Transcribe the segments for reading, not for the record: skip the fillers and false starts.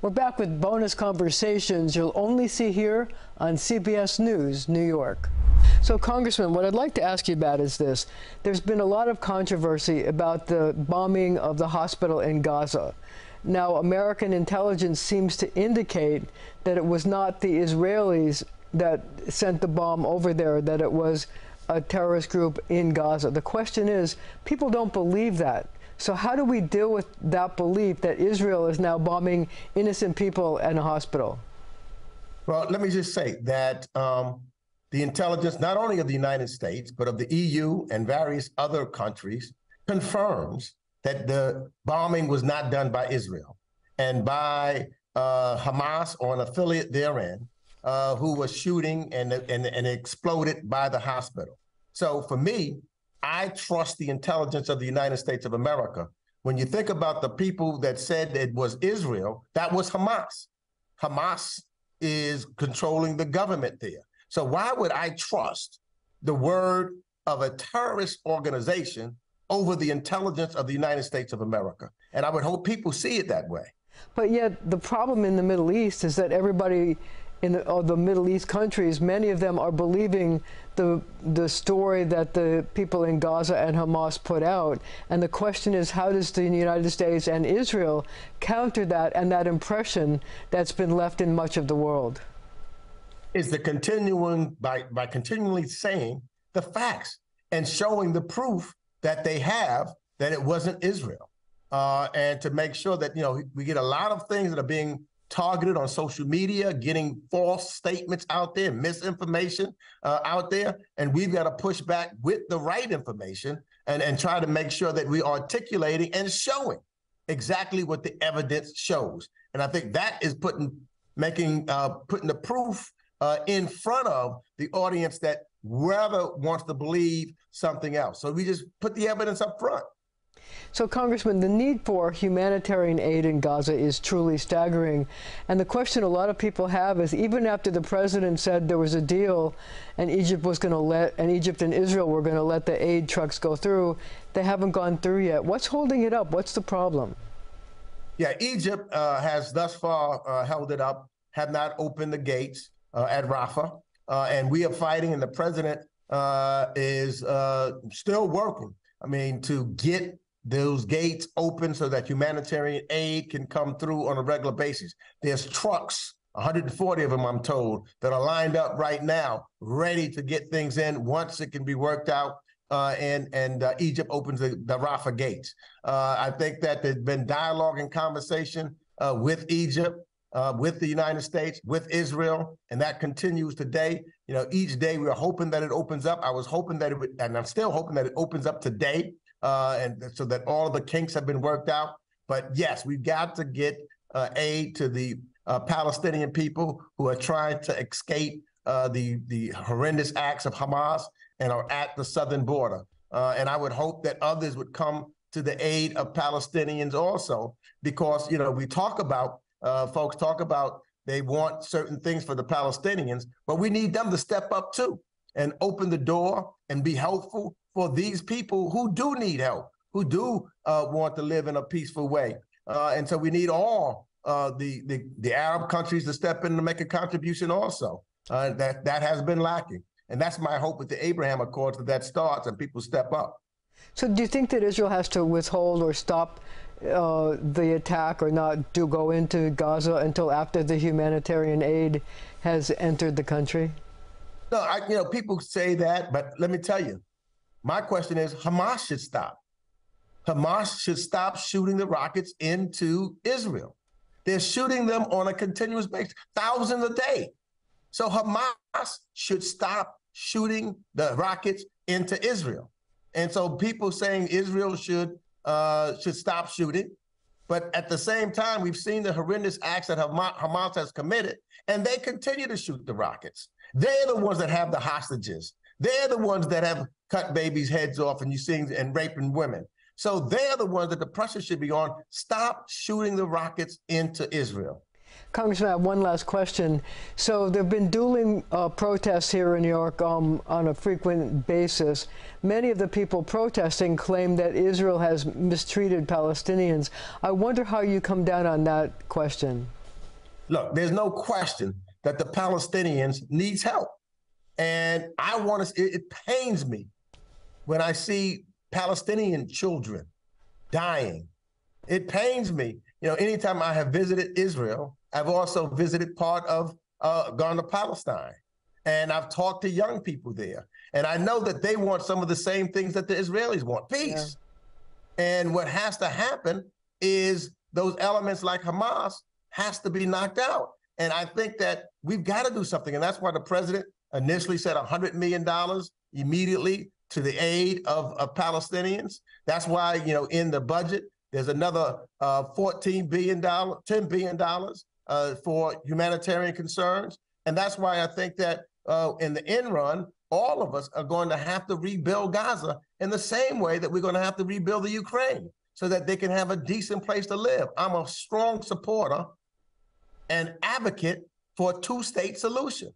We're back with bonus conversations you'll only see here on CBS News New York. So, Congressman, what I'd like to ask you about is this. There's been a lot of controversy about the bombing of the hospital in Gaza. Now, American intelligence seems to indicate that it was not the Israelis that sent the bomb over there, that it was a terrorist group in Gaza. The question is, people don't believe that. So how do we deal with that belief that Israel is now bombing innocent people in a hospital? Well, let me just say that the intelligence, not only of the United States, but of the EU and various other countries, confirms that the bombing was not done by Israel and by Hamas or an affiliate therein who was shooting and exploded by the hospital. So for me, I trust the intelligence of the United States of America. When you think about the people that said it was Israel, that was Hamas. Hamas is controlling the government there. So why would I trust the word of a terrorist organization over the intelligence of the United States of America? And I would hope people see it that way. But yet the problem in the Middle East is that everybody in the Middle East countries, many of them are believing the story that the people in Gaza and Hamas put out. And the question is, how does the United States and Israel counter that and that impression that's been left in much of the world? Is the continuing, by continually saying the facts and showing the proof that they have that it wasn't Israel. And to make sure that, we get a lot of things that are being targeted on social media, getting false statements out there, misinformation out there. And we've got to push back with the right information and try to make sure that we're articulating and showing exactly what the evidence shows. And I think that is putting the proof in front of the audience that whoever wants to believe something else. So we just put the evidence up front. So, Congressman, the need for humanitarian aid in Gaza is truly staggering. And the question a lot of people have is, even after the president said there was a deal and Egypt and Israel were going to let the aid trucks go through, they haven't gone through yet. What's holding it up? What's the problem? Yeah, Egypt has thus far held it up, have not opened the gates at Rafah. And we are fighting, and the president is still working, to get those gates open so that humanitarian aid can come through on a regular basis. There's trucks, 140 of them, I'm told, that are lined up right now, ready to get things in once it can be worked out and Egypt opens the Rafah gates. I think that there's been dialogue and conversation with Egypt, with the United States, with Israel, and that continues today. Each day we are hoping that it opens up. I was hoping that it would, and I'm still hoping that it opens up today. And so that all of the kinks have been worked out. But yes, we've got to get aid to the Palestinian people who are trying to escape the horrendous acts of Hamas and are at the southern border. And I would hope that others would come to the aid of Palestinians also, because, we talk about, folks talk about they want certain things for the Palestinians, but we need them to step up too and open the door and be helpful for these people who do need help, who do want to live in a peaceful way. And so we need all the Arab countries to step in to make a contribution also. That has been lacking. And that's my hope with the Abraham Accords, that starts and people step up. So do you think that Israel has to withhold or stop the attack or not go into Gaza until after the humanitarian aid has entered the country? No, people say that, but let me tell you, my question is, Hamas should stop. Hamas should stop shooting the rockets into Israel. They're shooting them on a continuous basis, thousands a day. So Hamas should stop shooting the rockets into Israel. And so people saying Israel should stop shooting. But at the same time, we've seen the horrendous acts that Hamas has committed, and they continue to shoot the rockets. They're the ones that have the hostages. They're the ones that have cut babies' heads off and raping women. So they're the ones that the pressure should be on. Stop shooting the rockets into Israel. Congressman, I have one last question. So there have been dueling protests here in New York on a frequent basis. Many of the people protesting claim that Israel has mistreated Palestinians. I wonder how you come down on that question. Look, there's no question that the Palestinians needs help. And I want to, it pains me when I see Palestinian children dying. It pains me. You know, anytime I have visited Israel, I've also visited part of, gone to Palestine. And I've talked to young people there. And I know that they want some of the same things that the Israelis want, peace. Yeah. And what has to happen is those elements like Hamas has to be knocked out. And I think that we've got to do something. And that's why the president initially said $100 million immediately to the aid of Palestinians. That's why, you know, in the budget, there's another $14 billion, $10 billion for humanitarian concerns. And that's why I think that in the end run, all of us are going to have to rebuild Gaza in the same way that we're going to have to rebuild the Ukraine so that they can have a decent place to live. I'm a strong supporter and advocate for a two-state solution,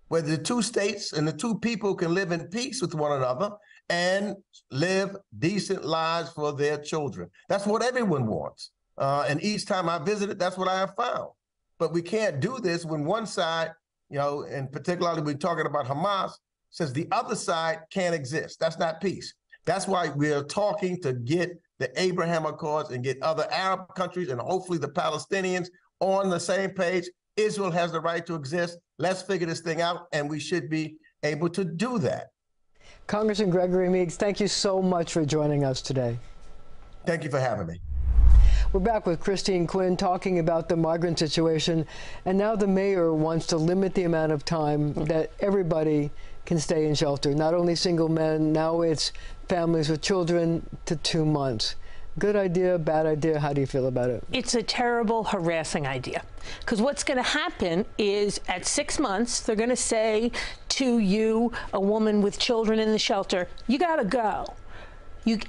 where the two states and the two people can live in peace with one another and live decent lives for their children. That's what everyone wants. And each time I visited, that's what I have found. But we can't do this when one side, you know, and particularly we're talking about Hamas, says the other side can't exist. That's not peace. That's why we're talking to get the Abraham Accords and get other Arab countries and hopefully the Palestinians on the same page. Israel has the right to exist. Let's figure this thing out, and we should be able to do that. Congressman Gregory Meeks, thank you so much for joining us today. Thank you for having me. We're back with Christine Quinn talking about the migrant situation, and now the mayor wants to limit the amount of time that everybody can stay in shelter. Not only single men, now it's families with children to 2 months. Good idea, bad idea? How do you feel about it? It's a terrible, harassing idea. Because what's going to happen is at 6 months, they're going to say to you, a woman with children in the shelter, you got to go.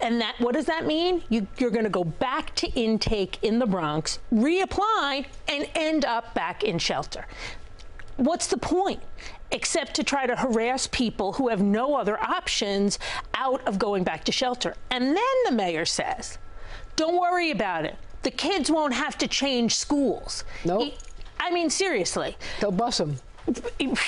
And that, what does that mean? You're going to go back to intake in the Bronx, reapply, and end up back in shelter. What's the point? Except to try to harass people who have no other options out of going back to shelter. And then the mayor says, don't worry about it. The kids won't have to change schools. Nope. I mean, seriously. They'll bus them.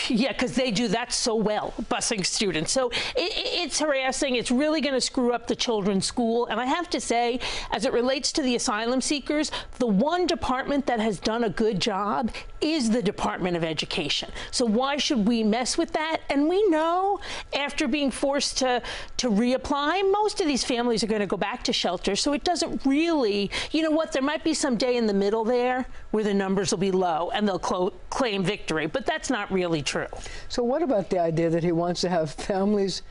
Yeah, because they do that so well, busing students. So it's harassing. It's really going to screw up the children's school. And I have to say, as it relates to the asylum seekers, the one department that has done a good job is the Department of Education. So why should we mess with that? And we know after being forced to reapply, most of these families are going to go back to shelter. So it doesn't really, you know what, there might be some day in the middle there where the numbers will be low and they'll claim victory. But that's not really true. So what about the idea that he wants to have families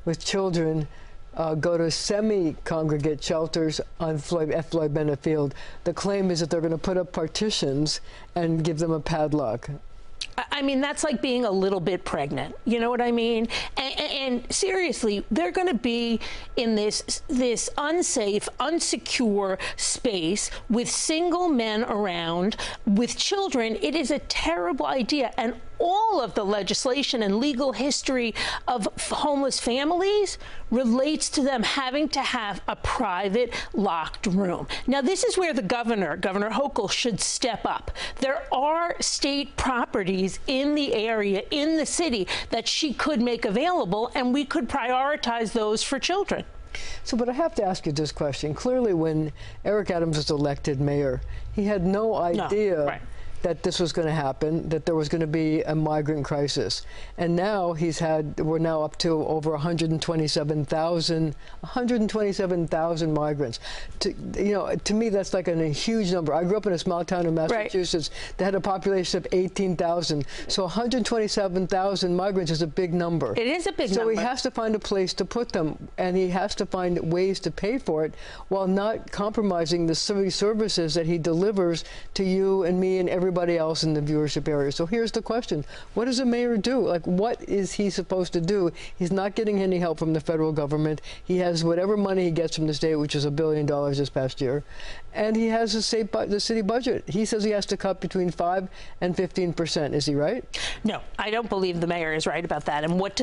with children go to semi-congregate shelters on Floyd Bennett Field? The claim is that they're going to put up partitions and give them a padlock. I mean, that's like being a little bit pregnant. You know what I mean? And seriously, they're going to be in this unsafe, unsecure space with single men around, with children. It is a terrible idea. And all of the legislation and legal history of homeless families relates to them having to have a private locked room. Now, this is where the Governor Hochul, should step up. There are state properties in the area, in the city, that she could make available, and we could prioritize those for children. So, but I have to ask you this question. Clearly, when Eric Adams was elected mayor, he had no idea right. that this was going to happen, that there was going to be a migrant crisis. And now we're now up to over 127,000 migrants. To me, that's like a huge number. I grew up in a small town in Massachusetts that had a population of 18,000. So 127,000 migrants is a big number. It is a big number. So he has to find a place to put them, and he has to find ways to pay for it while not compromising the services that he delivers to you and me and everybody else in the viewership area. So here's the question. What does a mayor do? Like, what is he supposed to do? He's not getting any help from the federal government. He has whatever money he gets from the state, which is $1 billion this past year. And he has the city budget. He says he has to cut between 5% and 15%. Is he right? No, I don't believe the mayor is right about that. And what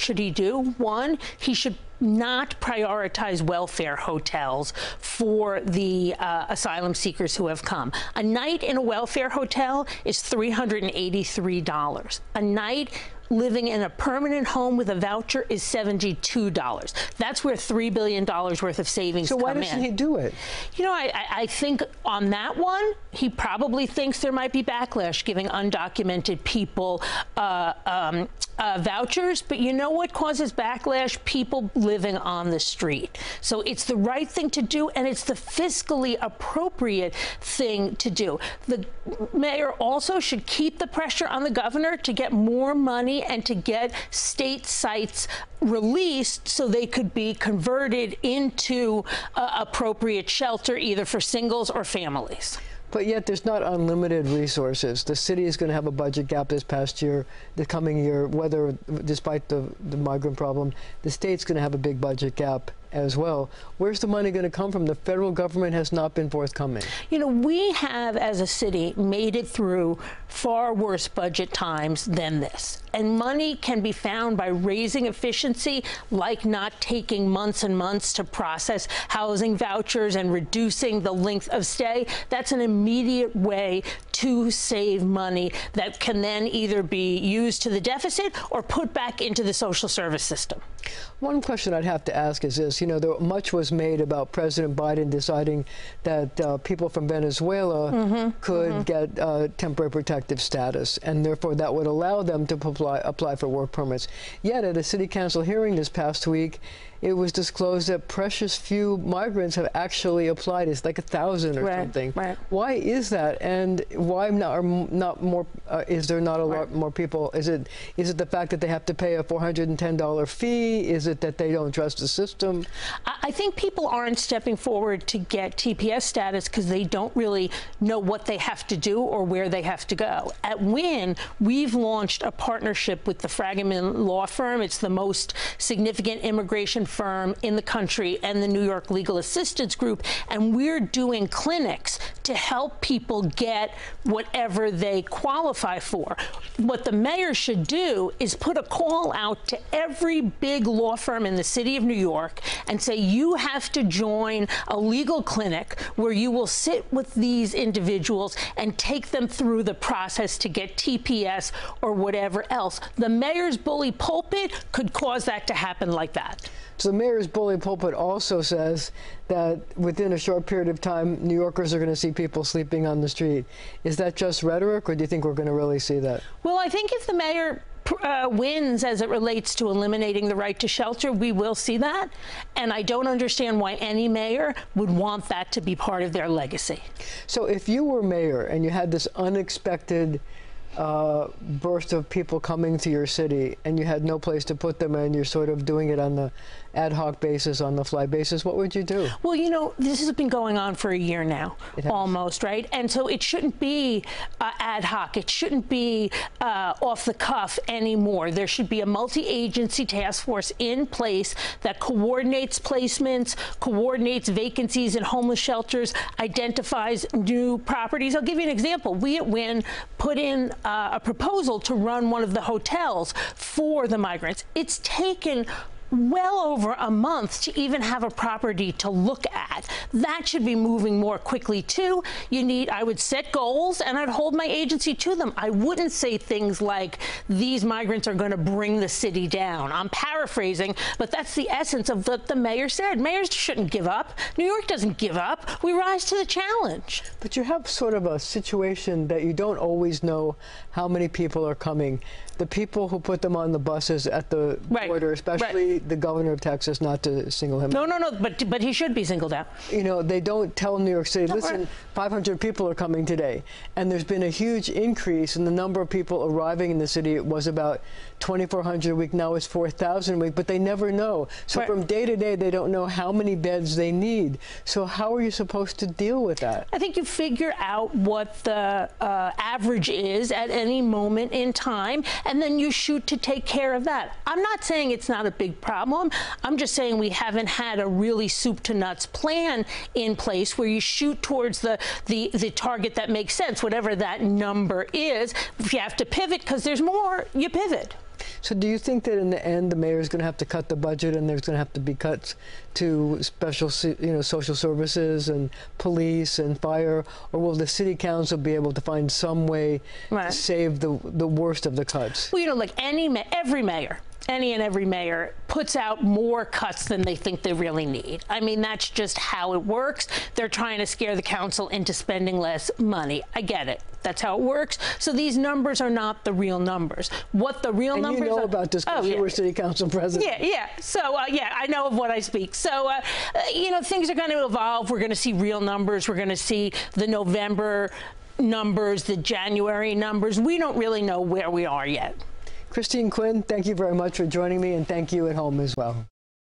should he do? One, he should not prioritize welfare hotels for the asylum seekers who have come. A night in a welfare hotel is $383. A night living in a permanent home with a voucher is $72. That's where $3 billion worth of savings come in. So why doesn't he do it? You know, I think on that one, he probably thinks there might be backlash giving undocumented people vouchers. But you know what causes backlash? People living on the street. So it's the right thing to do, and it's the fiscally appropriate thing to do. The mayor also should keep the pressure on the governor to get more money and to get state sites released so they could be converted into appropriate shelter, either for singles or families. But yet there's not unlimited resources. The city is going to have a budget gap this past year, the coming year, whether, despite the migrant problem, the state's going to have a big budget gap as well. Where's the money going to come from? The federal government has not been forthcoming. You know, we have, as a city, made it through far worse budget times than this. And money can be found by raising efficiency, like not taking months and months to process housing vouchers and reducing the length of stay. That's an immediate way to save money that can then either be used to the deficit or put back into the social service system. One question I'd have to ask is this. You know, much was made about President Biden deciding that people from Venezuela could get temporary protective status, and therefore that would allow them to apply for work permits. Yet at a city council hearing this past week, it was disclosed that precious few migrants have actually applied. It's like 1,000 or something. Right. Why is that? And why not more? Is there not a lot more people? Is it the fact that they have to pay a $410 fee? Is it that they don't trust the system? I think people aren't stepping forward to get TPS status because they don't really know what they have to do or where they have to go. At Wynn, we've launched a partnership with the Fragaman Law Firm. It's the most significant immigration firm in the country, and the New York Legal Assistance Group, and we're doing clinics to help people get whatever they qualify for. What the mayor should do is put a call out to every big law firm in the city of New York and say, you have to join a legal clinic where you will sit with these individuals and take them through the process to get TPS or whatever else. The mayor's bully pulpit could cause that to happen like that. So the mayor's bully pulpit also says that within a short period of time, New Yorkers are going to see people sleeping on the street. Is that just rhetoric, or do you think we're going to really see that? Well, I think if the mayor wins as it relates to eliminating the right to shelter, we will see that. And I don't understand why any mayor would want that to be part of their legacy. So if you were mayor and you had this unexpected burst of people coming to your city and you had no place to put them and you're sort of doing it on the ad hoc basis, on the fly basis, what would you do? Well, you know, this has been going on for a year now, almost, right? And so it shouldn't be ad hoc. It shouldn't be off the cuff anymore. There should be a multi-agency task force in place that coordinates placements, coordinates vacancies in homeless shelters, identifies new properties. I'll give you an example. We at Wynn put in a proposal to run one of the hotels for the migrants. It's taken well over a month to even have a property to look at. That should be moving more quickly too. I would set goals and I'd hold my agency to them. I wouldn't say things like these migrants are going to bring the city down. I'm paraphrasing, but that's the essence of what the mayor said. Mayors shouldn't give up. New York doesn't give up. We rise to the challenge. But you have sort of a situation that you don't always know how many people are coming. The people who put them on the buses at the border, especially the governor of Texas, not to single him out. No, but he should be singled out. You know, they don't tell New York City, listen, 500 people are coming today. And there's been a huge increase in the number of people arriving in the city. It was about 2,400 a week. Now it's 4,000 a week, but they never know. So from day to day, they don't know how many beds they need. So how are you supposed to deal with that? I think you figure out what the average is at any moment in time, and then you shoot to take care of that. I'm not saying it's not a big problem. I'm just saying we haven't had a really soup to nuts plan in place where you shoot towards the target that makes sense, whatever that number is. If you have to pivot because there's more, you pivot. So do you think that in the end the mayor is going to have to cut the budget and there's going to have to be cuts to special, social services and police and fire, or will the city council be able to find some way to save the worst of the cuts? Well, like any and every mayor puts out more cuts than they think they really need. I mean, that's just how it works. They're trying to scare the council into spending less money. I get it. That's how it works. So these numbers are not the real numbers. What the real numbers are... you know about this because you were city council president. Yeah. So, I know of what I speak. So, things are going to evolve. We're going to see real numbers. We're going to see the November numbers, the January numbers. We don't really know where we are yet. Christine Quinn, thank you very much for joining me, and thank you at home as well.